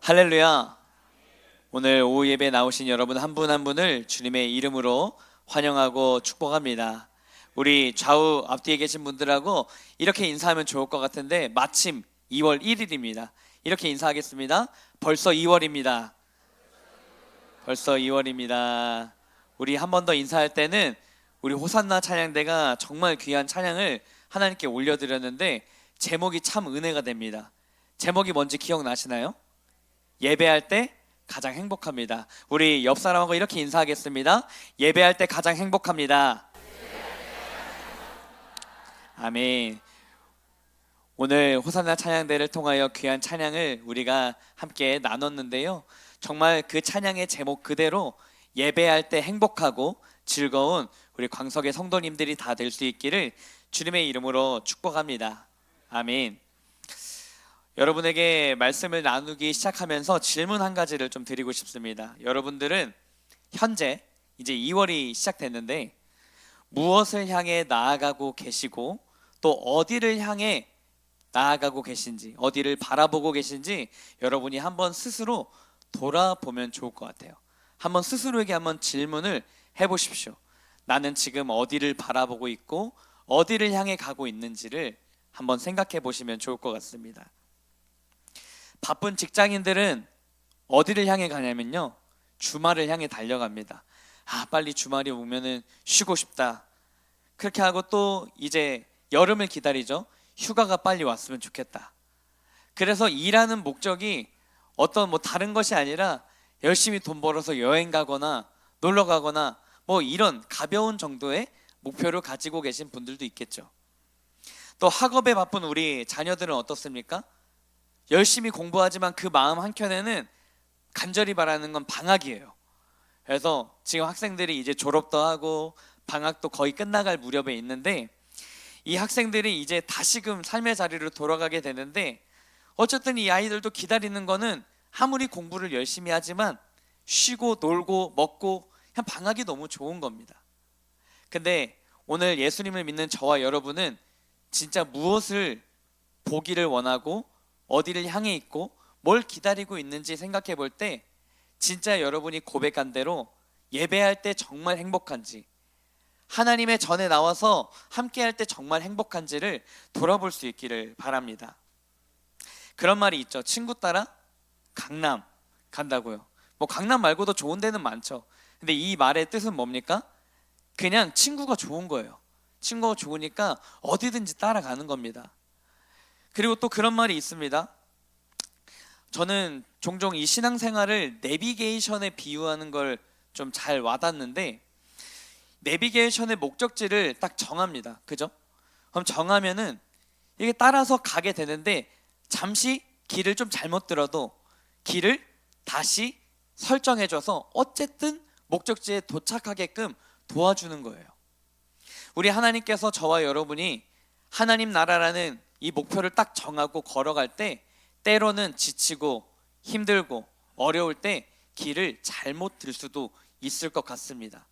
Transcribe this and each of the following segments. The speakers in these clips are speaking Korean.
할렐루야. 오늘 오후 예배 나오신 여러분 한 분 한 분을 주님의 이름으로 환영하고 축복합니다. 우리 좌우 앞뒤에 계신 분들하고 이렇게 인사하면 좋을 것 같은데 마침 2월 1일입니다. 이렇게 인사하겠습니다. 벌써 2월입니다. 벌써 2월입니다. 우리 한 번 더 인사할 때는 우리 호산나 찬양대가 정말 귀한 찬양을 하나님께 올려드렸는데 제목이 참 은혜가 됩니다. 제목이 뭔지 기억나시나요? 예배할 때 가장 행복합니다. 우리 옆 사람하고 이렇게 인사하겠습니다. 예배할 때 가장 행복합니다. 아멘. 오늘 호산나 찬양대를 통하여 귀한 찬양을 우리가 함께 나눴는데요, 정말 그 찬양의 제목 그대로 예배할 때 행복하고 즐거운 우리 광석의 성도님들이 다 될 수 있기를 주님의 이름으로 축복합니다. 아멘. 여러분에게 말씀을 나누기 시작하면서 질문 한 가지를 좀 드리고 싶습니다. 여러분들은 현재 이제 2월이 시작됐는데 무엇을 향해 나아가고 계시고 또 어디를 향해 나아가고 계신지, 어디를 바라보고 계신지 여러분이 한번 스스로 돌아보면 좋을 것 같아요. 한번 스스로에게 한번 질문을 해보십시오. 나는 지금 어디를 바라보고 있고 어디를 향해 가고 있는지를 한번 생각해 보시면 좋을 것 같습니다. 바쁜 직장인들은 어디를 향해 가냐면요, 주말을 향해 달려갑니다. 빨리 주말이 오면은 쉬고 싶다. 그렇게 하고 또 이제 여름을 기다리죠. 휴가가 빨리 왔으면 좋겠다. 그래서 일하는 목적이 어떤 다른 것이 아니라 열심히 돈 벌어서 여행 가거나 놀러 가거나 이런 가벼운 정도의 목표를 가지고 계신 분들도 있겠죠. 또 학업에 바쁜 우리 자녀들은 어떻습니까? 열심히 공부하지만 그 마음 한켠에는 간절히 바라는 건 방학이에요. 그래서 지금 학생들이 이제 졸업도 하고 방학도 거의 끝나갈 무렵에 있는데 이 학생들이 이제 다시금 삶의 자리로 돌아가게 되는데 어쨌든 이 아이들도 기다리는 거는 아무리 공부를 열심히 하지만 쉬고 놀고 먹고 그냥 방학이 너무 좋은 겁니다. 근데 오늘 예수님을 믿는 저와 여러분은 진짜 무엇을 보기를 원하고 어디를 향해 있고 뭘 기다리고 있는지 생각해 볼 때 진짜 여러분이 고백한 대로 예배할 때 정말 행복한지, 하나님의 전에 나와서 함께 할 때 정말 행복한지를 돌아볼 수 있기를 바랍니다. 그런 말이 있죠. 친구 따라 강남 간다고요. 강남 말고도 좋은 데는 많죠. 근데 이 말의 뜻은 뭡니까? 그냥 친구가 좋은 거예요. 친구가 좋으니까 어디든지 따라가는 겁니다. 그리고 또 그런 말이 있습니다. 저는 종종 이 신앙생활을 내비게이션에 비유하는 걸 좀 잘 와닿는데, 내비게이션의 목적지를 딱 정합니다. 그죠? 그럼 정하면은 이게 따라서 가게 되는데 잠시 길을 좀 잘못 들어도 길을 다시 설정해줘서 어쨌든 목적지에 도착하게끔 도와주는 거예요. 우리 하나님께서 저와 여러분이 하나님 나라라는 이 목표를 딱 정하고 걸어갈 때 때로는 지치고 힘들고 어려울 때 길을 잘못 들 수도 있을 것 같습니다.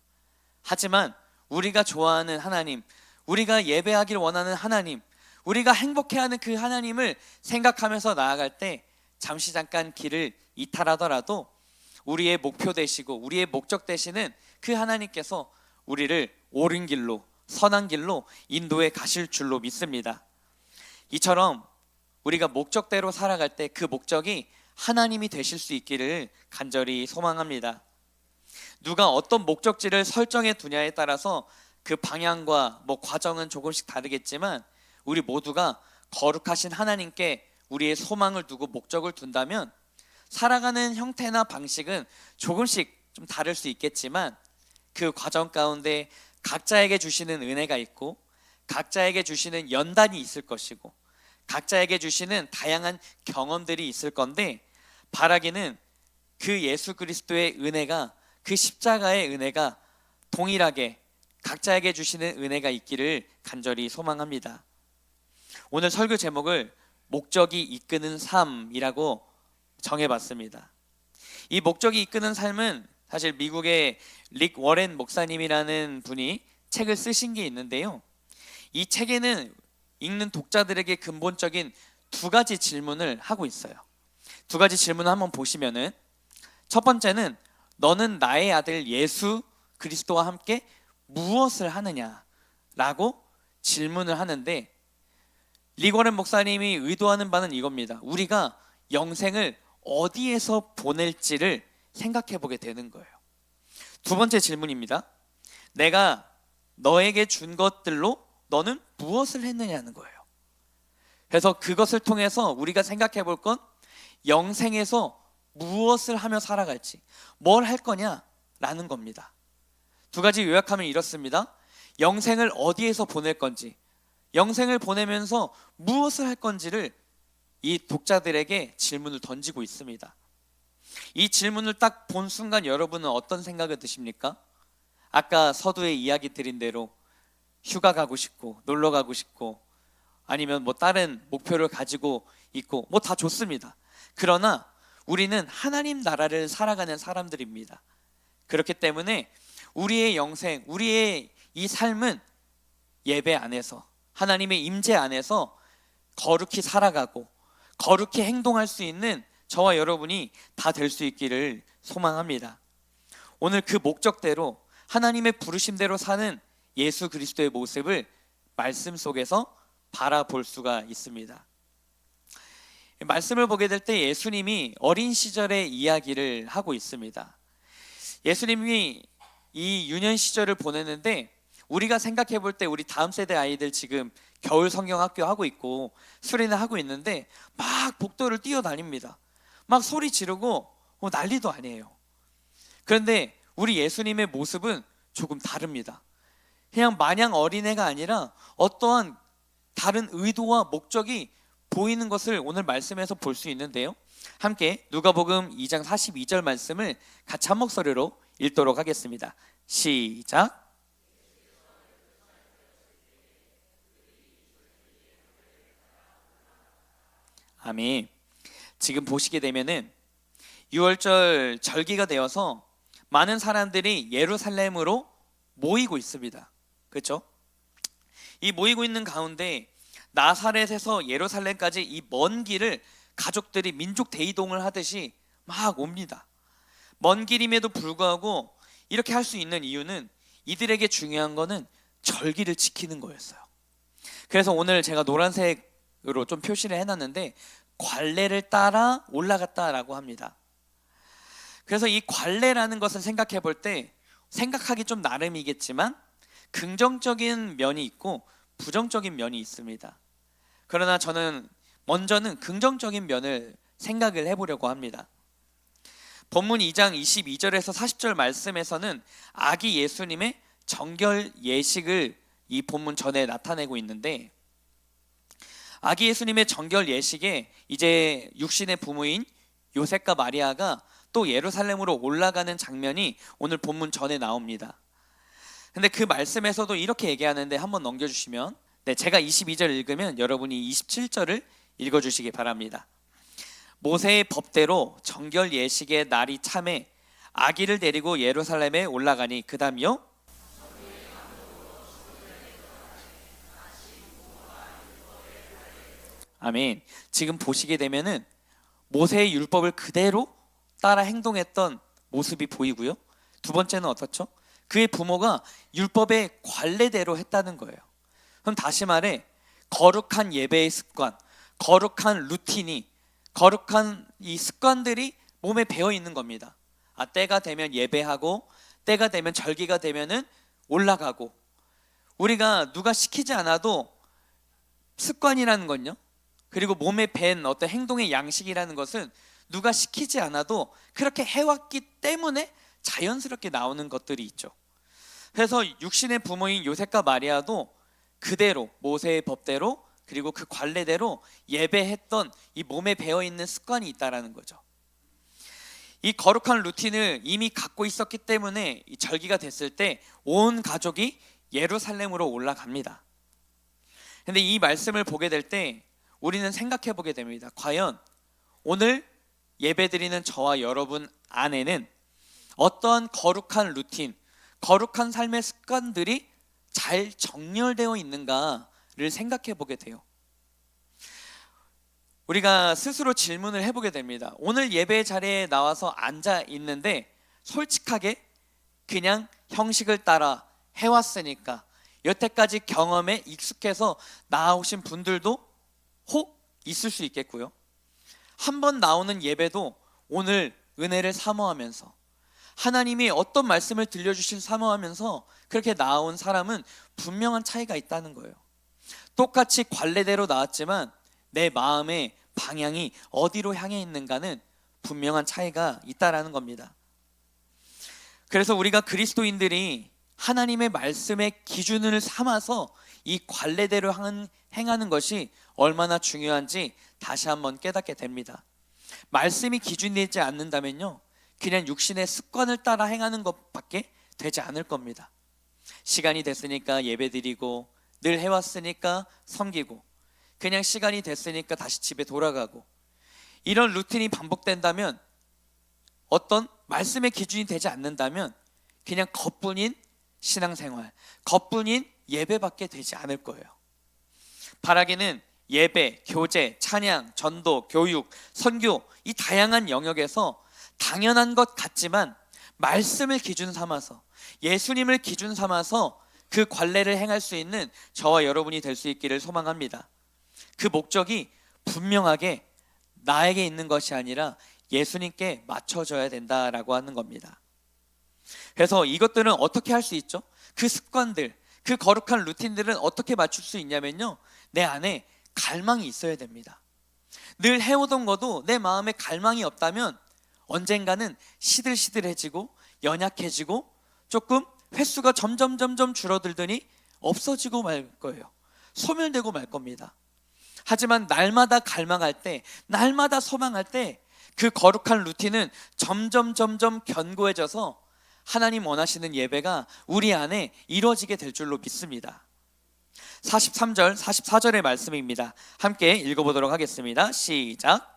하지만 우리가 좋아하는 하나님, 우리가 예배하길 원하는 하나님, 우리가 행복해하는 그 하나님을 생각하면서 나아갈 때 잠시 잠깐 길을 이탈하더라도 우리의 목표 되시고 우리의 목적 되시는 그 하나님께서 우리를 옳은 길로, 선한 길로 인도해 가실 줄로 믿습니다. 이처럼 우리가 목적대로 살아갈 때 그 목적이 하나님이 되실 수 있기를 간절히 소망합니다. 누가 어떤 목적지를 설정해 두냐에 따라서 그 방향과 과정은 조금씩 다르겠지만 우리 모두가 거룩하신 하나님께 우리의 소망을 두고 목적을 둔다면 살아가는 형태나 방식은 조금씩 좀 다를 수 있겠지만 그 과정 가운데 각자에게 주시는 은혜가 있고 각자에게 주시는 연단이 있을 것이고 각자에게 주시는 다양한 경험들이 있을 건데, 바라기는 그 예수 그리스도의 은혜가, 그 십자가의 은혜가 동일하게 각자에게 주시는 은혜가 있기를 간절히 소망합니다. 오늘 설교 제목을 목적이 이끄는 삶이라고 정해봤습니다. 이 목적이 이끄는 삶은 사실 미국의 릭 워렌 목사님이라는 분이 책을 쓰신 게 있는데요, 이 책에는 읽는 독자들에게 근본적인 두 가지 질문을 하고 있어요. 두 가지 질문을 한번 보시면은, 첫 번째는 너는 나의 아들 예수 그리스도와 함께 무엇을 하느냐라고 질문을 하는데, 리거렌 목사님이 의도하는 바는 이겁니다. 우리가 영생을 어디에서 보낼지를 생각해 보게 되는 거예요. 두 번째 질문입니다. 내가 너에게 준 것들로 너는 무엇을 했느냐는 거예요. 그래서 그것을 통해서 우리가 생각해 볼 건 영생에서 무엇을 하며 살아갈지, 뭘 할 거냐라는 겁니다. 두 가지 요약하면 이렇습니다. 영생을 어디에서 보낼 건지, 영생을 보내면서 무엇을 할 건지를 이 독자들에게 질문을 던지고 있습니다. 이 질문을 딱 본 순간 여러분은 어떤 생각이 드십니까? 아까 서두에 이야기 드린 대로 휴가 가고 싶고 놀러 가고 싶고 아니면 뭐 다른 목표를 가지고 있고 뭐 다 좋습니다. 그러나 우리는 하나님 나라를 살아가는 사람들입니다. 그렇기 때문에 우리의 영생, 우리의 이 삶은 예배 안에서, 하나님의 임재 안에서 거룩히 살아가고 거룩히 행동할 수 있는 저와 여러분이 다 될 수 있기를 소망합니다. 오늘 그 목적대로 하나님의 부르심대로 사는 예수 그리스도의 모습을 말씀 속에서 바라볼 수가 있습니다. 말씀을 보게 될 때 예수님이 어린 시절의 이야기를 하고 있습니다. 예수님이 이 유년 시절을 보내는데, 우리가 생각해 볼 때 우리 다음 세대 아이들 지금 겨울 성경 학교 하고 있고 수련회 하고 있는데 막 복도를 뛰어다닙니다. 막 소리 지르고 난리도 아니에요. 그런데 우리 예수님의 모습은 조금 다릅니다. 그냥 마냥 어린애가 아니라 어떠한 다른 의도와 목적이 보이는 것을 오늘 말씀에서 볼 수 있는데요. 함께 누가복음 2장 42절 말씀을 같이 한 목소리로 읽도록 하겠습니다. 시작. 아멘. 지금 보시게 되면은 6월절 절기가 되어서 많은 사람들이 예루살렘으로 모이고 있습니다. 그렇죠? 이 모이고 있는 가운데 나사렛에서 예루살렘까지 이 먼 길을 가족들이 민족 대이동을 하듯이 막 옵니다. 먼 길임에도 불구하고 이렇게 할 수 있는 이유는 이들에게 중요한 거는 절기를 지키는 거였어요. 그래서 오늘 제가 노란색으로 좀 표시를 해놨는데 관례를 따라 올라갔다라고 합니다. 그래서 이 관례라는 것을 생각해 볼 때 생각하기 좀 나름이겠지만 긍정적인 면이 있고 부정적인 면이 있습니다. 그러나 저는 먼저는 긍정적인 면을 생각을 해보려고 합니다. 본문 2장 22절에서 40절 말씀에서는 아기 예수님의 정결 예식을 이 본문 전에 나타내고 있는데, 아기 예수님의 정결 예식에 이제 육신의 부모인 요셉과 마리아가 또 예루살렘으로 올라가는 장면이 오늘 본문 전에 나옵니다. 근데 그 말씀에서도 이렇게 얘기하는데 한번 넘겨주시면, 제가 22절 읽으면 여러분이 27절을 읽어주시기 바랍니다. 모세의 법대로 정결 예식의 날이 참에 아기를 데리고 예루살렘에 올라가니 그 다음이요. 아멘. 지금 보시게 되면은 모세의 율법을 그대로 따라 행동했던 모습이 보이고요. 두 번째는 어떻죠? 그의 부모가 율법의 관례대로 했다는 거예요. 그럼 다시 말해 거룩한 예배의 습관, 거룩한 루틴이, 거룩한 이 습관들이 몸에 배어 있는 겁니다. 때가 되면 예배하고 때가 되면 절기가 되면은 올라가고, 우리가 누가 시키지 않아도 습관이라는 건요, 그리고 몸에 밴 어떤 행동의 양식이라는 것은 누가 시키지 않아도 그렇게 해왔기 때문에 자연스럽게 나오는 것들이 있죠. 그래서 육신의 부모인 요셉과 마리아도 그대로 모세의 법대로 그리고 그 관례대로 예배했던 이 몸에 배어있는 습관이 있다는 거죠. 이 거룩한 루틴을 이미 갖고 있었기 때문에 이 절기가 됐을 때 온 가족이 예루살렘으로 올라갑니다. 근데 이 말씀을 보게 될 때 우리는 생각해 보게 됩니다. 과연 오늘 예배드리는 저와 여러분 안에는 어떠한 거룩한 루틴, 거룩한 삶의 습관들이 잘 정렬되어 있는가를 생각해 보게 돼요. 우리가 스스로 질문을 해보게 됩니다. 오늘 예배 자리에 나와서 앉아 있는데 솔직하게 그냥 형식을 따라 해왔으니까 여태까지 경험에 익숙해서 나오신 분들도 혹 있을 수 있겠고요. 한 번 나오는 예배도 오늘 은혜를 사모하면서 하나님이 어떤 말씀을 들려주실 사모하면서 그렇게 나온 사람은 분명한 차이가 있다는 거예요. 똑같이 관례대로 나왔지만 내 마음의 방향이 어디로 향해 있는가는 분명한 차이가 있다라는 겁니다. 그래서 우리가 그리스도인들이 하나님의 말씀의 기준을 삼아서 이 관례대로 행하는 것이 얼마나 중요한지 다시 한번 깨닫게 됩니다. 말씀이 기준이 되지 않는다면요, 그냥 육신의 습관을 따라 행하는 것밖에 되지 않을 겁니다. 시간이 됐으니까 예배드리고, 늘 해왔으니까 섬기고, 그냥 시간이 됐으니까 다시 집에 돌아가고, 이런 루틴이 반복된다면, 어떤 말씀의 기준이 되지 않는다면 그냥 겉뿐인 신앙생활, 겉뿐인 예배밖에 되지 않을 거예요. 바라기는 예배, 교제, 찬양, 전도, 교육, 선교, 이 다양한 영역에서 당연한 것 같지만 말씀을 기준 삼아서, 예수님을 기준 삼아서 그 관례를 행할 수 있는 저와 여러분이 될 수 있기를 소망합니다. 그 목적이 분명하게 나에게 있는 것이 아니라 예수님께 맞춰져야 된다라고 하는 겁니다. 그래서 이것들은 어떻게 할 수 있죠? 그 습관들, 그 거룩한 루틴들은 어떻게 맞출 수 있냐면요, 내 안에 갈망이 있어야 됩니다. 늘 해오던 것도 내 마음에 갈망이 없다면 언젠가는 시들시들해지고 연약해지고 조금 횟수가 점점 줄어들더니 없어지고 말 거예요. 소멸되고 말 겁니다. 하지만 날마다 갈망할 때, 날마다 소망할 때 그 거룩한 루틴은 점점 견고해져서 하나님 원하시는 예배가 우리 안에 이루어지게 될 줄로 믿습니다. 43절, 44절의 말씀입니다. 함께 읽어보도록 하겠습니다. 시작.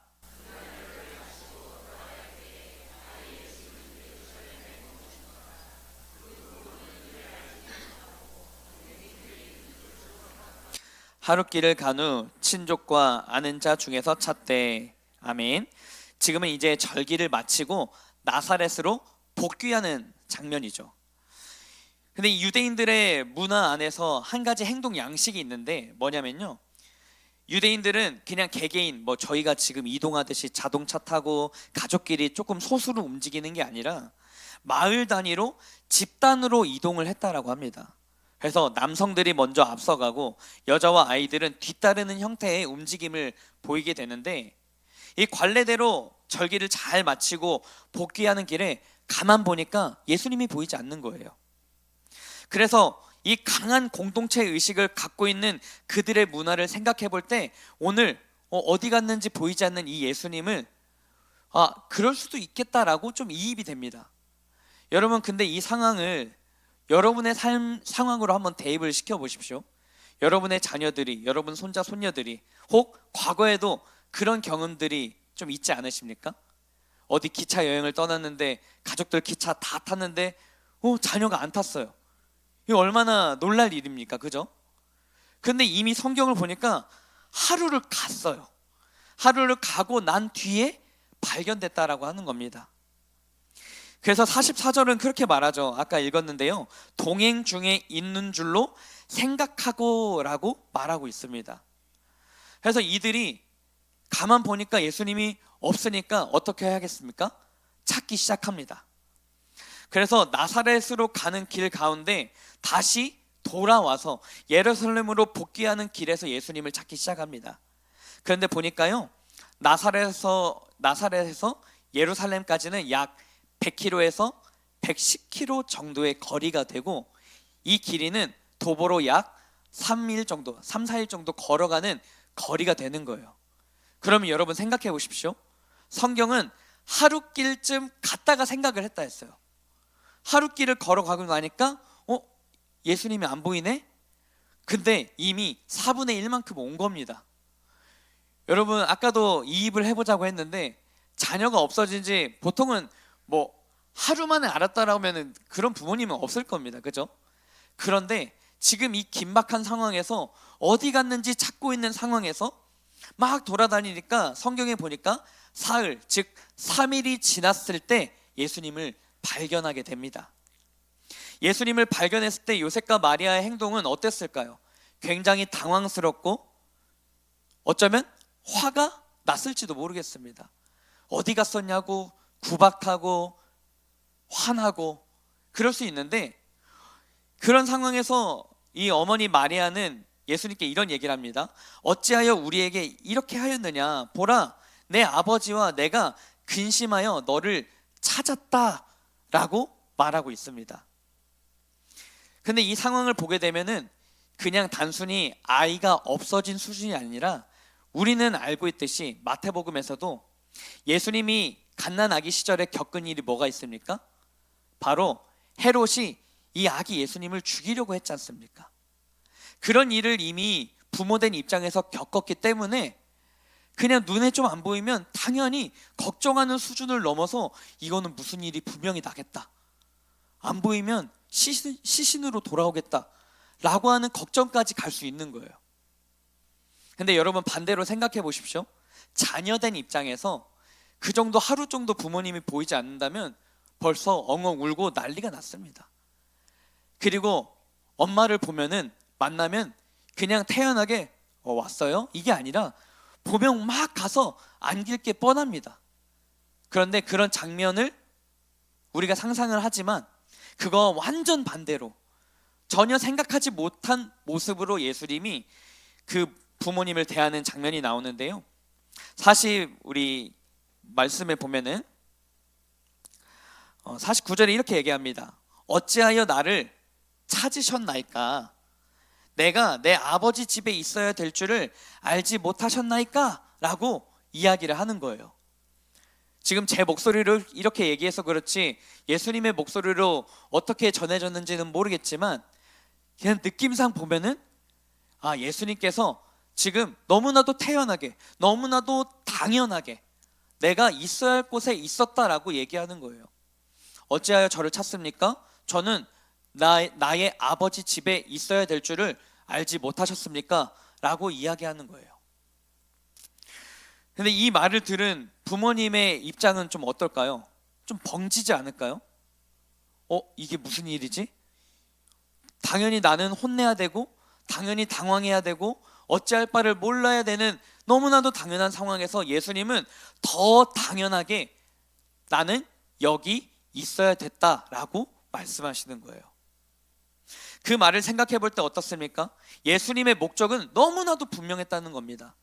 하룻길을 간 후 친족과 아는 자 중에서 찾되. 아멘. 지금은 이제 절기를 마치고 나사렛으로 복귀하는 장면이죠. 근데 이 유대인들의 문화 안에서 한 가지 행동 양식이 있는데 뭐냐면요, 유대인들은 그냥 개개인, 저희가 지금 이동하듯이 자동차 타고 가족끼리 조금 소수로 움직이는 게 아니라 마을 단위로 집단으로 이동을 했다라고 합니다. 그래서 남성들이 먼저 앞서가고 여자와 아이들은 뒤따르는 형태의 움직임을 보이게 되는데, 이 관례대로 절기를 잘 마치고 복귀하는 길에 가만 보니까 예수님이 보이지 않는 거예요. 그래서 이 강한 공동체 의식을 갖고 있는 그들의 문화를 생각해 볼 때 오늘 어디 갔는지 보이지 않는 이 예수님을 그럴 수도 있겠다라고 좀 이입이 됩니다. 여러분, 근데 이 상황을 여러분의 삶 상황으로 한번 대입을 시켜 보십시오. 여러분의 자녀들이, 여러분 손자 손녀들이 혹 과거에도 그런 경험들이 좀 있지 않으십니까? 어디 기차 여행을 떠났는데 가족들 기차 다 탔는데 자녀가 안 탔어요. 이거 얼마나 놀랄 일입니까? 그죠? 근데 이미 성경을 보니까 하루를 갔어요. 하루를 가고 난 뒤에 발견됐다라고 하는 겁니다. 그래서 44절은 그렇게 말하죠. 아까 읽었는데요, 동행 중에 있는 줄로 생각하고 라고 말하고 있습니다. 그래서 이들이 가만 보니까 예수님이 없으니까 어떻게 해야겠습니까? 찾기 시작합니다. 그래서 나사렛으로 가는 길 가운데 다시 돌아와서 예루살렘으로 복귀하는 길에서 예수님을 찾기 시작합니다. 그런데 보니까요, 나사렛에서 예루살렘까지는 약 100km에서 110km 정도의 거리가 되고, 이 길이는 도보로 약 3일 정도, 3, 4일 정도 걸어가는 거리가 되는 거예요. 그러면 여러분 생각해 보십시오. 성경은 하루길쯤 갔다가 생각을 했다 했어요. 하루길을 걸어가고 나니까 예수님이 안 보이네? 근데 이미 4분의 1만큼 온 겁니다. 여러분, 아까도 이입을 해보자고 했는데 자녀가 없어진 지 보통은 하루 만에 알았다라고 하면 그런 부모님은 없을 겁니다. 그죠? 그런데 지금 이 긴박한 상황에서 어디 갔는지 찾고 있는 상황에서 막 돌아다니니까 성경에 보니까 사흘, 즉 3일이 지났을 때 예수님을 발견하게 됩니다. 예수님을 발견했을 때 요셉과 마리아의 행동은 어땠을까요? 굉장히 당황스럽고 어쩌면 화가 났을지도 모르겠습니다. 어디 갔었냐고 구박하고 화나고 그럴 수 있는데, 그런 상황에서 이 어머니 마리아는 예수님께 이런 얘기를 합니다. 어찌하여 우리에게 이렇게 하였느냐? 보라, 내 아버지와 내가 근심하여 너를 찾았다라고 말하고 있습니다. 근데 이 상황을 보게 되면은 그냥 단순히 아이가 없어진 수준이 아니라, 우리는 알고 있듯이 마태복음에서도 예수님이 갓난아기 시절에 겪은 일이 뭐가 있습니까? 바로 헤롯이 이 아기 예수님을 죽이려고 했지 않습니까? 그런 일을 이미 부모된 입장에서 겪었기 때문에 그냥 눈에 좀 안 보이면 당연히 걱정하는 수준을 넘어서 이거는 무슨 일이 분명히 나겠다, 안 보이면 시신으로 돌아오겠다 라고 하는 걱정까지 갈 수 있는 거예요. 근데 여러분 반대로 생각해 보십시오. 자녀된 입장에서 그 정도 하루 정도 부모님이 보이지 않는다면 벌써 엉엉 울고 난리가 났습니다. 그리고 엄마를 만나면 그냥 태연하게 왔어요? 이게 아니라 보면 막 가서 안길 게 뻔합니다. 그런데 그런 장면을 우리가 상상을 하지만 그거 완전 반대로 전혀 생각하지 못한 모습으로 예수님이 그 부모님을 대하는 장면이 나오는데요. 사실 우리 말씀에 보면은 49절에 이렇게 얘기합니다. 어찌하여 나를 찾으셨나이까? 내가 내 아버지 집에 있어야 될 줄을 알지 못하셨나이까? 라고 이야기를 하는 거예요. 지금 제 목소리를 이렇게 얘기해서 그렇지 예수님의 목소리로 어떻게 전해졌는지는 모르겠지만 그냥 느낌상 보면은 예수님께서 지금 너무나도 태연하게, 너무나도 당연하게 내가 있어야 할 곳에 있었다라고 얘기하는 거예요. 어찌하여 저를 찾습니까? 저는 나의 아버지 집에 있어야 될 줄을 알지 못하셨습니까? 라고 이야기하는 거예요. 근데 이 말을 들은 부모님의 입장은 좀 어떨까요? 좀 벙지지 않을까요? 이게 무슨 일이지? 당연히 나는 혼내야 되고 당연히 당황해야 되고 어찌할 바를 몰라야 되는 너무나도 당연한 상황에서 예수님은 더 당연하게 나는 여기 있어야 됐다라고 말씀하시는 거예요. 그 말을 생각해 볼 때 어떻습니까? 예수님의 목적은 너무나도 분명했다는 겁니다.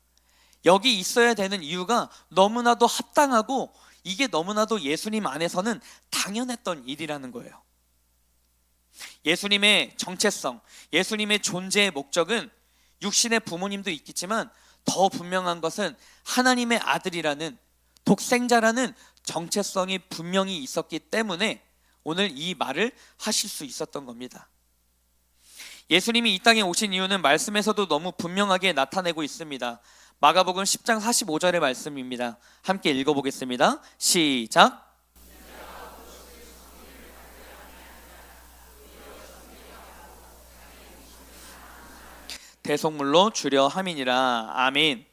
여기 있어야 되는 이유가 너무나도 합당하고 이게 너무나도 예수님 안에서는 당연했던 일이라는 거예요. 예수님의 정체성, 예수님의 존재의 목적은 육신의 부모님도 있겠지만 더 분명한 것은 하나님의 아들이라는 독생자라는 정체성이 분명히 있었기 때문에 오늘 이 말을 하실 수 있었던 겁니다. 예수님이 이 땅에 오신 이유는 말씀에서도 너무 분명하게 나타내고 있습니다. 마가복음 10장 45절의 말씀입니다. 함께 읽어보겠습니다. 시작. 대속물로 주려 함이니라. 아멘.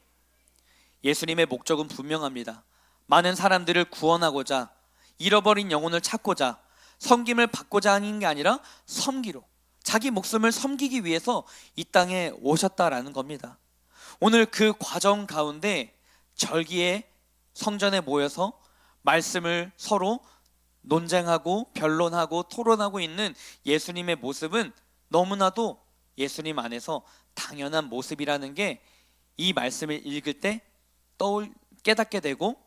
예수님의 목적은 분명합니다. 많은 사람들을 구원하고자, 잃어버린 영혼을 찾고자, 섬김을 받고자 하는 게 아니라 섬기로, 자기 목숨을 섬기기 위해서 이 땅에 오셨다라는 겁니다. 오늘 그 과정 가운데 절기에 성전에 모여서 말씀을 서로 논쟁하고 변론하고 토론하고 있는 예수님의 모습은 너무나도 예수님 안에서 당연한 모습이라는 게 이 말씀을 읽을 때 깨닫게 되고,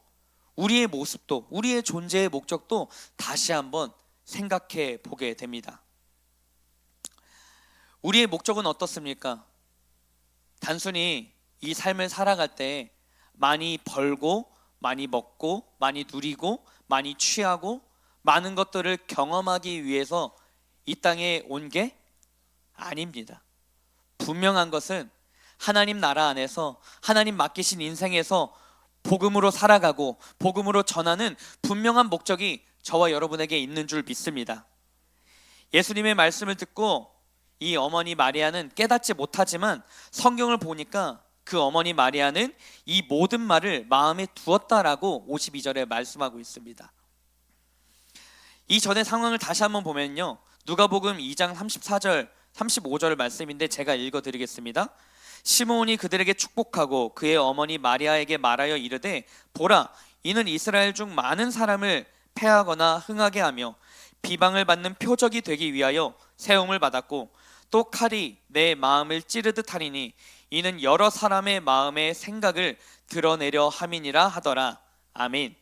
우리의 모습도, 우리의 존재의 목적도 다시 한번 생각해 보게 됩니다. 우리의 목적은 어떻습니까? 단순히 이 삶을 살아갈 때 많이 벌고, 많이 먹고, 많이 누리고, 많이 취하고, 많은 것들을 경험하기 위해서 이 땅에 온 게 아닙니다. 분명한 것은 하나님 나라 안에서 하나님 맡기신 인생에서 복음으로 살아가고 복음으로 전하는 분명한 목적이 저와 여러분에게 있는 줄 믿습니다. 예수님의 말씀을 듣고 이 어머니 마리아는 깨닫지 못하지만 성경을 보니까 그 어머니 마리아는 이 모든 말을 마음에 두었다라고 52절에 말씀하고 있습니다. 이 전의 상황을 다시 한번 보면요, 누가복음 2장 34절 35절 말씀인데 제가 읽어드리겠습니다. 시므온이 그들에게 축복하고 그의 어머니 마리아에게 말하여 이르되, 보라, 이는 이스라엘 중 많은 사람을 패하거나 흥하게 하며 비방을 받는 표적이 되기 위하여 세움을 받았고, 또 칼이 내 마음을 찌르듯 하리니 이는 여러 사람의 마음의 생각을 드러내려 함이니라 하더라. 아멘.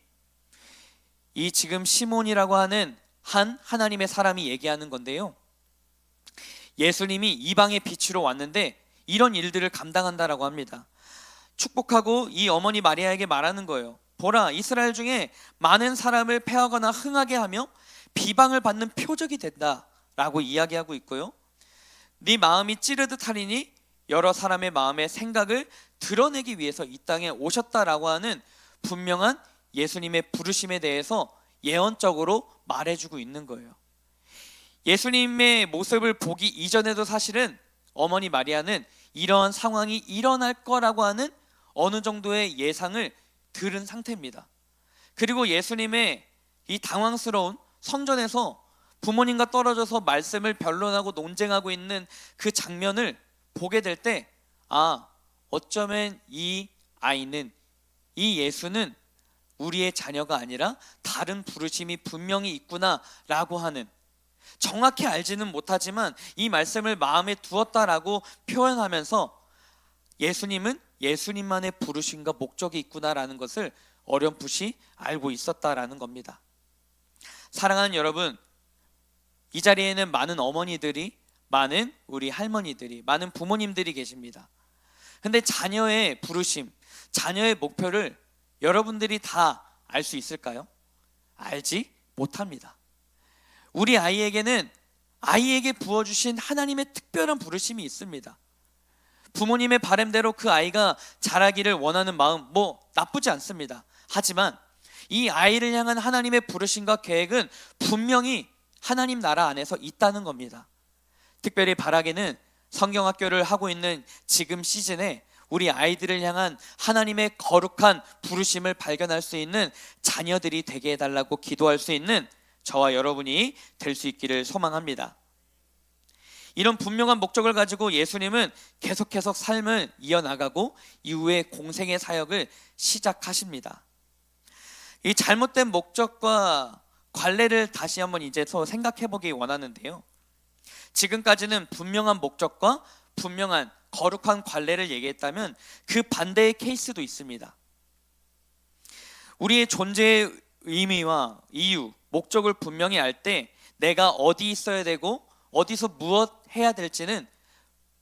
이 지금 시몬이라고 하는 한 하나님의 사람이 얘기하는 건데요, 예수님이 이방의 빛으로 왔는데 이런 일들을 감당한다라고 합니다. 축복하고 이 어머니 마리아에게 말하는 거예요. 보라, 이스라엘 중에 많은 사람을 패하거나 흥하게 하며 비방을 받는 표적이 된다라고 이야기하고 있고요, 네 마음이 찌르듯 하리니 여러 사람의 마음의 생각을 드러내기 위해서 이 땅에 오셨다라고 하는 분명한 예수님의 부르심에 대해서 예언적으로 말해주고 있는 거예요. 예수님의 모습을 보기 이전에도 사실은 어머니 마리아는 이러한 상황이 일어날 거라고 하는 어느 정도의 예상을 들은 상태입니다. 그리고 예수님의 이 당황스러운 성전에서 부모님과 떨어져서 말씀을 변론하고 논쟁하고 있는 그 장면을 보게 될 때, 어쩌면 이 아이는, 이 예수는 우리의 자녀가 아니라 다른 부르심이 분명히 있구나라고 하는, 정확히 알지는 못하지만 이 말씀을 마음에 두었다라고 표현하면서 예수님은 예수님만의 부르심과 목적이 있구나라는 것을 어렴풋이 알고 있었다라는 겁니다. 사랑하는 여러분, 이 자리에는 많은 어머니들이, 많은 우리 할머니들이, 많은 부모님들이 계십니다. 근데 자녀의 부르심, 자녀의 목표를 여러분들이 다 알 수 있을까요? 알지 못합니다. 우리 아이에게는 아이에게 부어주신 하나님의 특별한 부르심이 있습니다. 부모님의 바람대로 그 아이가 자라기를 원하는 마음, 나쁘지 않습니다. 하지만 이 아이를 향한 하나님의 부르심과 계획은 분명히 하나님 나라 안에서 있다는 겁니다. 특별히 바라기는 성경학교를 하고 있는 지금 시즌에 우리 아이들을 향한 하나님의 거룩한 부르심을 발견할 수 있는 자녀들이 되게 해달라고 기도할 수 있는 저와 여러분이 될 수 있기를 소망합니다. 이런 분명한 목적을 가지고 예수님은 계속해서 삶을 이어나가고 이후에 공생의 사역을 시작하십니다. 이 잘못된 목적과 관례를 다시 한번 이제 생각해 보기 원하는데요, 지금까지는 분명한 목적과 분명한 거룩한 관례를 얘기했다면 그 반대의 케이스도 있습니다. 우리의 존재의 의미와 이유, 목적을 분명히 알 때 내가 어디 있어야 되고 어디서 무엇 해야 될지는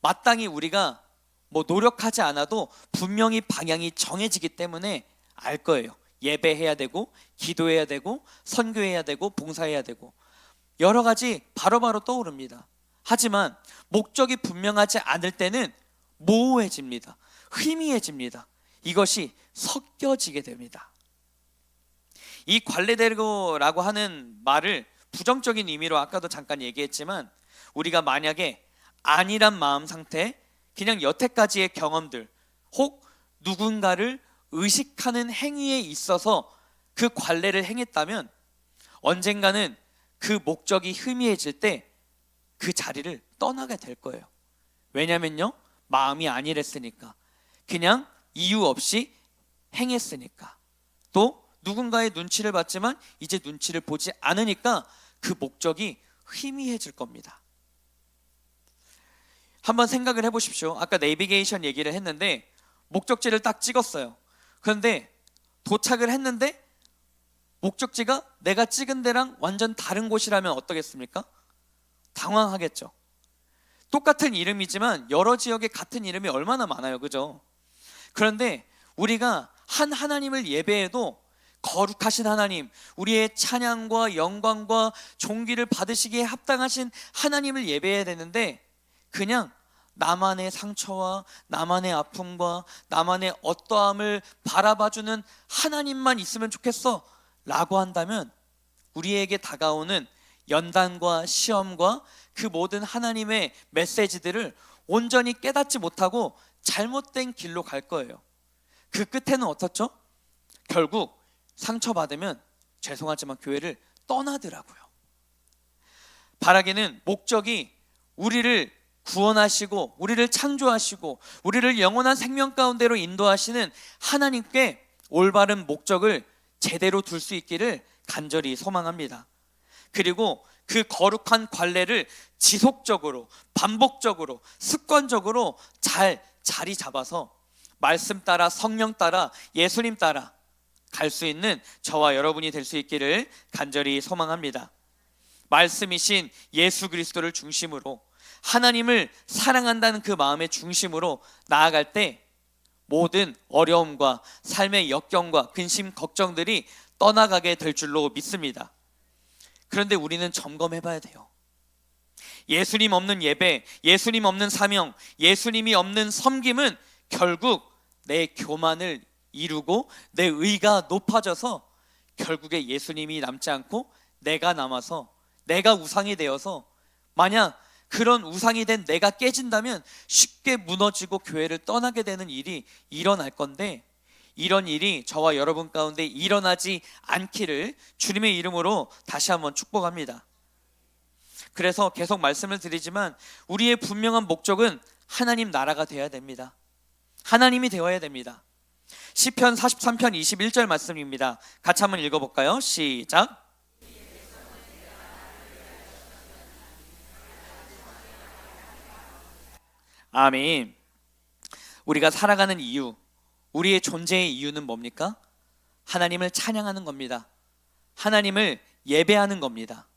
마땅히 우리가 노력하지 않아도 분명히 방향이 정해지기 때문에 알 거예요. 예배해야 되고, 기도해야 되고, 선교해야 되고, 봉사해야 되고, 여러 가지 바로바로 떠오릅니다. 하지만 목적이 분명하지 않을 때는 모호해집니다. 희미해집니다. 이것이 섞여지게 됩니다. 이 관례대로라고 하는 말을 부정적인 의미로 아까도 잠깐 얘기했지만, 우리가 만약에 아니란 마음 상태, 그냥 여태까지의 경험들, 혹 누군가를 의식하는 행위에 있어서 그 관례를 행했다면 언젠가는 그 목적이 희미해질 때 그 자리를 떠나게 될 거예요. 왜냐면요, 마음이 아니랬으니까, 그냥 이유 없이 행했으니까, 또 누군가의 눈치를 봤지만 이제 눈치를 보지 않으니까 그 목적이 희미해질 겁니다. 한번 생각을 해보십시오. 아까 내비게이션 얘기를 했는데 목적지를 딱 찍었어요. 그런데 도착을 했는데 목적지가 내가 찍은 데랑 완전 다른 곳이라면 어떠겠습니까? 당황하겠죠. 똑같은 이름이지만 여러 지역에 같은 이름이 얼마나 많아요, 그죠? 그런데 우리가 한 하나님을 예배해도 거룩하신 하나님, 우리의 찬양과 영광과 존귀를 받으시기에 합당하신 하나님을 예배해야 되는데, 그냥 나만의 상처와 나만의 아픔과 나만의 어떠함을 바라봐주는 하나님만 있으면 좋겠어 라고 한다면, 우리에게 다가오는 연단과 시험과 그 모든 하나님의 메시지들을 온전히 깨닫지 못하고 잘못된 길로 갈 거예요. 그 끝에는 어떻죠? 결국 상처받으면 죄송하지만 교회를 떠나더라고요. 바라기는 목적이 우리를 구원하시고 우리를 창조하시고 우리를 영원한 생명 가운데로 인도하시는 하나님께 올바른 목적을 제대로 둘 수 있기를 간절히 소망합니다. 그리고 그 거룩한 관례를 지속적으로 반복적으로 습관적으로 잘 자리 잡아서 말씀 따라 성령 따라 예수님 따라 갈 수 있는 저와 여러분이 될 수 있기를 간절히 소망합니다. 말씀이신 예수 그리스도를 중심으로 하나님을 사랑한다는 그 마음의 중심으로 나아갈 때 모든 어려움과 삶의 역경과 근심 걱정들이 떠나가게 될 줄로 믿습니다. 그런데 우리는 점검해 봐야 돼요. 예수님 없는 예배, 예수님 없는 사명, 예수님이 없는 섬김은 결국 내 교만을 이루고 내 의가 높아져서 결국에 예수님이 남지 않고 내가 남아서 내가 우상이 되어서, 만약 그런 우상이 된 내가 깨진다면 쉽게 무너지고 교회를 떠나게 되는 일이 일어날 건데, 이런 일이 저와 여러분 가운데 일어나지 않기를 주님의 이름으로 다시 한번 축복합니다. 그래서 계속 말씀을 드리지만 우리의 분명한 목적은 하나님 나라가 되어야 됩니다. 하나님이 되어야 됩니다. 시편 43편 21절 말씀입니다. 같이 한번 읽어볼까요? 시작. 아멘. 우리가 살아가는 이유, 우리의 존재의 이유는 뭡니까? 하나님을 찬양하는 겁니다. 하나님을 예배하는 겁니다.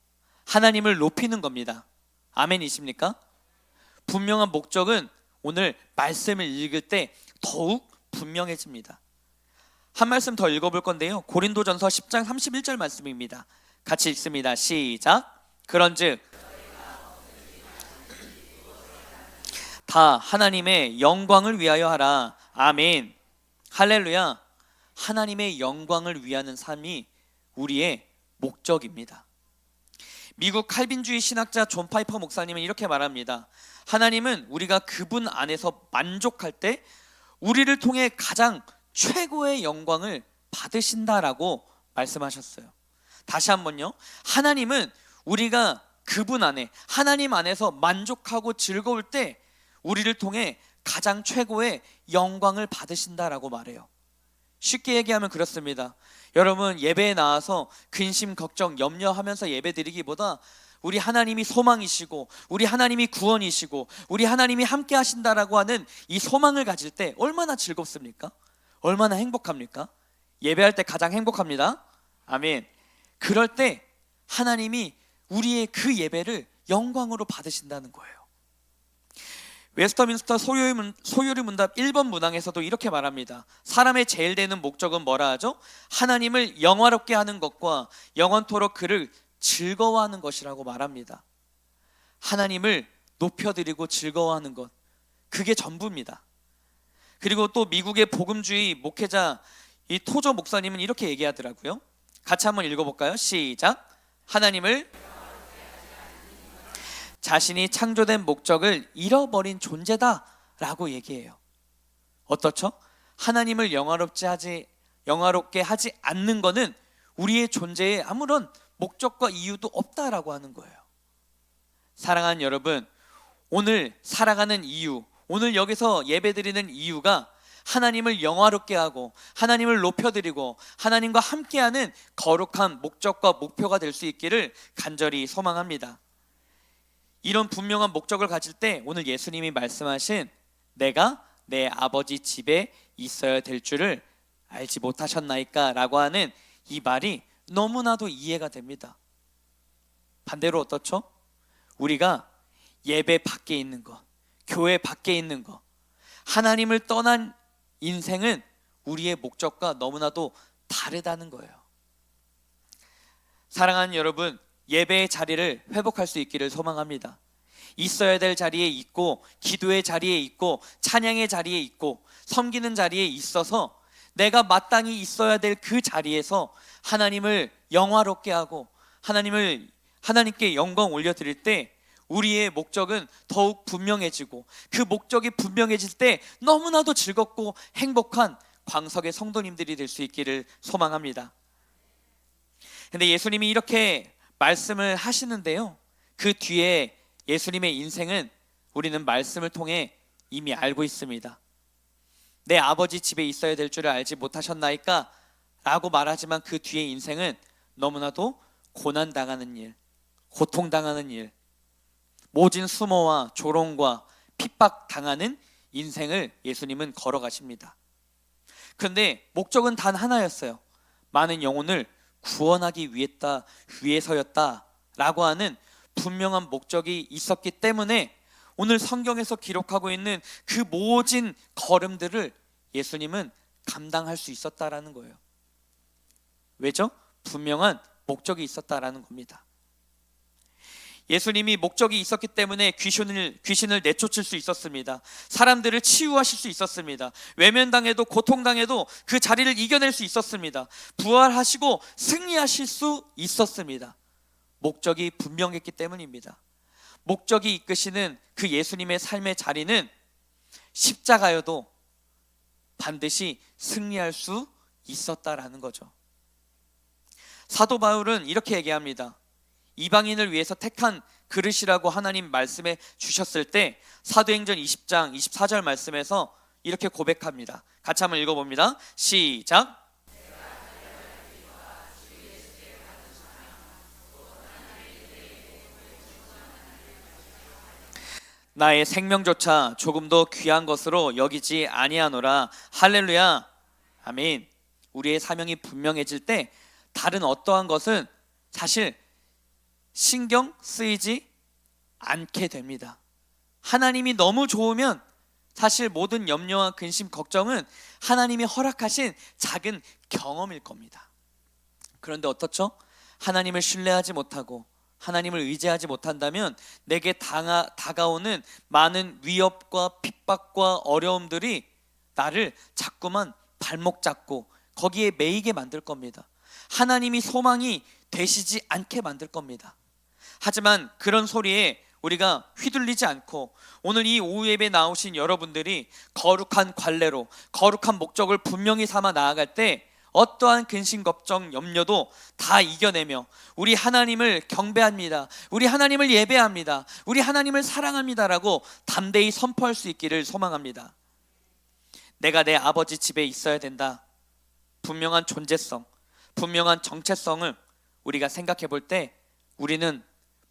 하나님을 높이는 겁니다. 아멘이십니까? 분명한 목적은 오늘 말씀을 읽을 때 더욱 분명해집니다. 한 말씀 더 읽어볼 건데요, 고린도전서 10장 31절 말씀입니다. 같이 읽습니다. 시작. 그런즉 다 하나님의 영광을 위하여 하라. 아멘. 할렐루야. 하나님의 영광을 위하는 삶이 우리의 목적입니다. 미국 칼빈주의 신학자 존 파이퍼 목사님은 이렇게 말합니다. 하나님은 우리가 그분 안에서 만족할 때 우리를 통해 가장 최고의 영광을 받으신다라고 말씀하셨어요. 다시 한번요. 하나님은 우리가 그분 안에, 하나님 안에서 만족하고 즐거울 때 우리를 통해 가장 최고의 영광을 받으신다라고 말해요. 쉽게 얘기하면 그렇습니다. 여러분, 예배에 나와서 근심 걱정 염려하면서 예배 드리기보다 우리 하나님이 소망이시고 우리 하나님이 구원이시고 우리 하나님이 함께 하신다라고 하는 이 소망을 가질 때 얼마나 즐겁습니까? 얼마나 행복합니까? 예배할 때 가장 행복합니다. 아멘. 그럴 때 하나님이 우리의 그 예배를 영광으로 받으신다는 거예요. 웨스터민스터 소요리 문답 1번 문항에서도 이렇게 말합니다. 사람의 제일 되는 목적은 뭐라 하죠? 하나님을 영화롭게 하는 것과 영원토록 그를 즐거워하는 것이라고 말합니다. 하나님을 높여드리고 즐거워하는 것, 그게 전부입니다. 그리고 또 미국의 복음주의 목회자 이 토저 목사님은 이렇게 얘기하더라고요. 같이 한번 읽어볼까요? 시작. 하나님을 자신이 창조된 목적을 잃어버린 존재다라고 얘기해요. 어떻죠? 하나님을 영화롭게 하지 않는 것은 우리의 존재에 아무런 목적과 이유도 없다라고 하는 거예요. 사랑하는 여러분, 오늘 살아가는 이유, 오늘 여기서 예배드리는 이유가 하나님을 영화롭게 하고 하나님을 높여드리고 하나님과 함께하는 거룩한 목적과 목표가 될 수 있기를 간절히 소망합니다. 이런 분명한 목적을 가질 때 오늘 예수님이 말씀하신 내가 내 아버지 집에 있어야 될 줄을 알지 못하셨나이까 라고 하는 이 말이 너무나도 이해가 됩니다. 반대로 어떻죠? 우리가 예배 밖에 있는 것, 교회 밖에 있는 것, 하나님을 떠난 인생은 우리의 목적과 너무나도 다르다는 거예요. 사랑하는 여러분, 예배의 자리를 회복할 수 있기를 소망합니다. 있어야 될 자리에 있고, 기도의 자리에 있고, 찬양의 자리에 있고, 섬기는 자리에 있어서 내가 마땅히 있어야 될 그 자리에서 하나님을 영화롭게 하고 하나님께 영광 올려드릴 때 우리의 목적은 더욱 분명해지고 그 목적이 분명해질 때 너무나도 즐겁고 행복한 광석의 성도님들이 될 수 있기를 소망합니다. 근데 예수님이 이렇게 말씀을 하시는데요, 그 뒤에 예수님의 인생은 우리는 말씀을 통해 이미 알고 있습니다. 내 아버지 집에 있어야 될 줄을 알지 못하셨나이까? 라고 말하지만 그 뒤의 인생은 너무나도 고난당하는 일, 고통당하는 일, 모진 수모와 조롱과 핍박당하는 인생을 예수님은 걸어가십니다. 그런데 목적은 단 하나였어요. 많은 영혼을 구원하기 위해서였다라고 하는 분명한 목적이 있었기 때문에 오늘 성경에서 기록하고 있는 그 모진 걸음들을 예수님은 감당할 수 있었다라는 거예요. 왜죠? 분명한 목적이 있었다라는 겁니다. 예수님이 목적이 있었기 때문에 귀신을 내쫓을 수 있었습니다. 사람들을 치유하실 수 있었습니다. 외면당해도 고통당해도 그 자리를 이겨낼 수 있었습니다. 부활하시고 승리하실 수 있었습니다. 목적이 분명했기 때문입니다. 목적이 이끄시는 그 예수님의 삶의 자리는 십자가여도 반드시 승리할 수 있었다라는 거죠. 사도 바울은 이렇게 얘기합니다. 이방인을 위해서 택한 그릇이라고 하나님 말씀해 주셨을 때 사도행전 20장 24절 말씀에서 이렇게 고백합니다. 같이 한번 읽어봅니다. 시작. 나의 생명조차 조금도 귀한 것으로 여기지 아니하노라. 할렐루야. 아멘. 우리의 사명이 분명해질 때 다른 어떠한 것은 사실 신경 쓰이지 않게 됩니다. 하나님이 너무 좋으면 사실 모든 염려와 근심, 걱정은 하나님이 허락하신 작은 경험일 겁니다. 그런데 어떻죠? 하나님을 신뢰하지 못하고 하나님을 의지하지 못한다면 내게 다가오는 많은 위협과 핍박과 어려움들이 나를 자꾸만 발목 잡고 거기에 매이게 만들 겁니다. 하나님이 소망이 되시지 않게 만들 겁니다. 하지만 그런 소리에 우리가 휘둘리지 않고 오늘 이 오후 예배에 나오신 여러분들이 거룩한 관례로 거룩한 목적을 분명히 삼아 나아갈 때 어떠한 근심, 걱정, 염려도 다 이겨내며 우리 하나님을 경배합니다, 우리 하나님을 예배합니다, 우리 하나님을 사랑합니다라고 담대히 선포할 수 있기를 소망합니다. 내가 내 아버지 집에 있어야 된다. 분명한 존재성, 분명한 정체성을 우리가 생각해 볼 때 우리는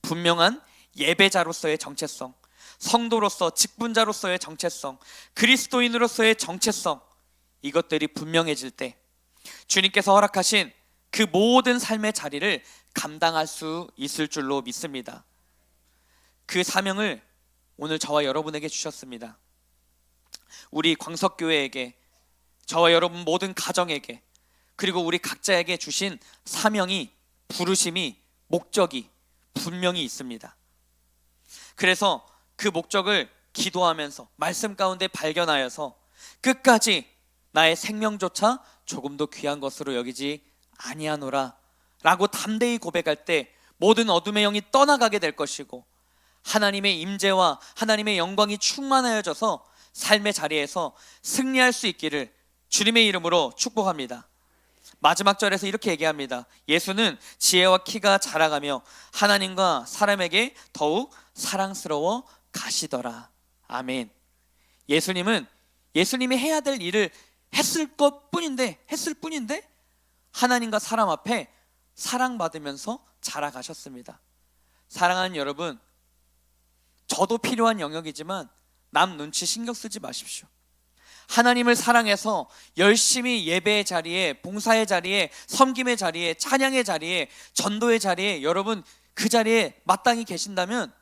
분명한 예배자로서의 정체성, 성도로서 직분자로서의 정체성, 그리스도인으로서의 정체성, 이것들이 분명해질 때 주님께서 허락하신 그 모든 삶의 자리를 감당할 수 있을 줄로 믿습니다. 그 사명을 오늘 저와 여러분에게 주셨습니다. 우리 광석교회에게, 저와 여러분 모든 가정에게, 그리고 우리 각자에게 주신 사명이, 부르심이, 목적이 분명히 있습니다. 그래서 그 목적을 기도하면서 말씀 가운데 발견하여서 끝까지 나의 생명조차 조금도 귀한 것으로 여기지 아니하노라 라고 담대히 고백할 때 모든 어둠의 영이 떠나가게 될 것이고 하나님의 임재와 하나님의 영광이 충만하여져서 삶의 자리에서 승리할 수 있기를 주님의 이름으로 축복합니다. 마지막 절에서 이렇게 얘기합니다. 예수는 지혜와 키가 자라가며 하나님과 사람에게 더욱 사랑스러워 가시더라. 아멘. 예수님이 해야 될 일을 했을 뿐인데 하나님과 사람 앞에 사랑받으면서 자라가셨습니다. 사랑하는 여러분, 저도 필요한 영역이지만 남 눈치 신경 쓰지 마십시오. 하나님을 사랑해서 열심히 예배의 자리에, 봉사의 자리에, 섬김의 자리에, 찬양의 자리에, 전도의 자리에 여러분 그 자리에 마땅히 계신다면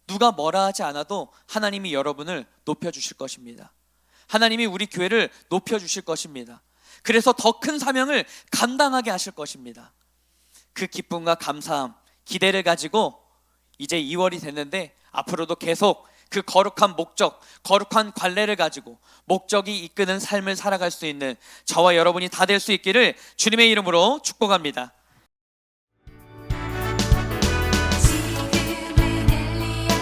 누가 뭐라 하지 않아도 하나님이 여러분을 높여주실 것입니다. 하나님이 우리 교회를 높여주실 것입니다. 그래서 더 큰 사명을 감당하게 하실 것입니다. 그 기쁨과 감사함, 기대를 가지고 이제 2월이 됐는데 앞으로도 계속 그 거룩한 목적, 거룩한 관례를 가지고 목적이 이끄는 삶을 살아갈 수 있는 저와 여러분이 다 될 수 있기를 주님의 이름으로 축복합니다. 지금은 엘리야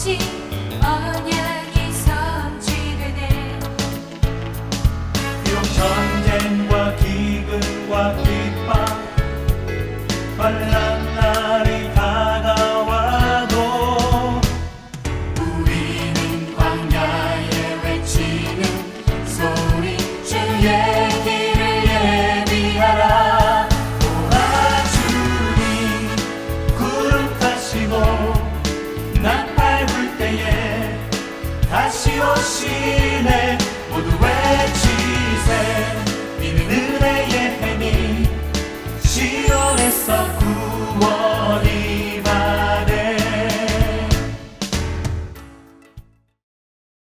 없이 언약이 성취되네. 비록 전쟁과 기근과 핍박, 환란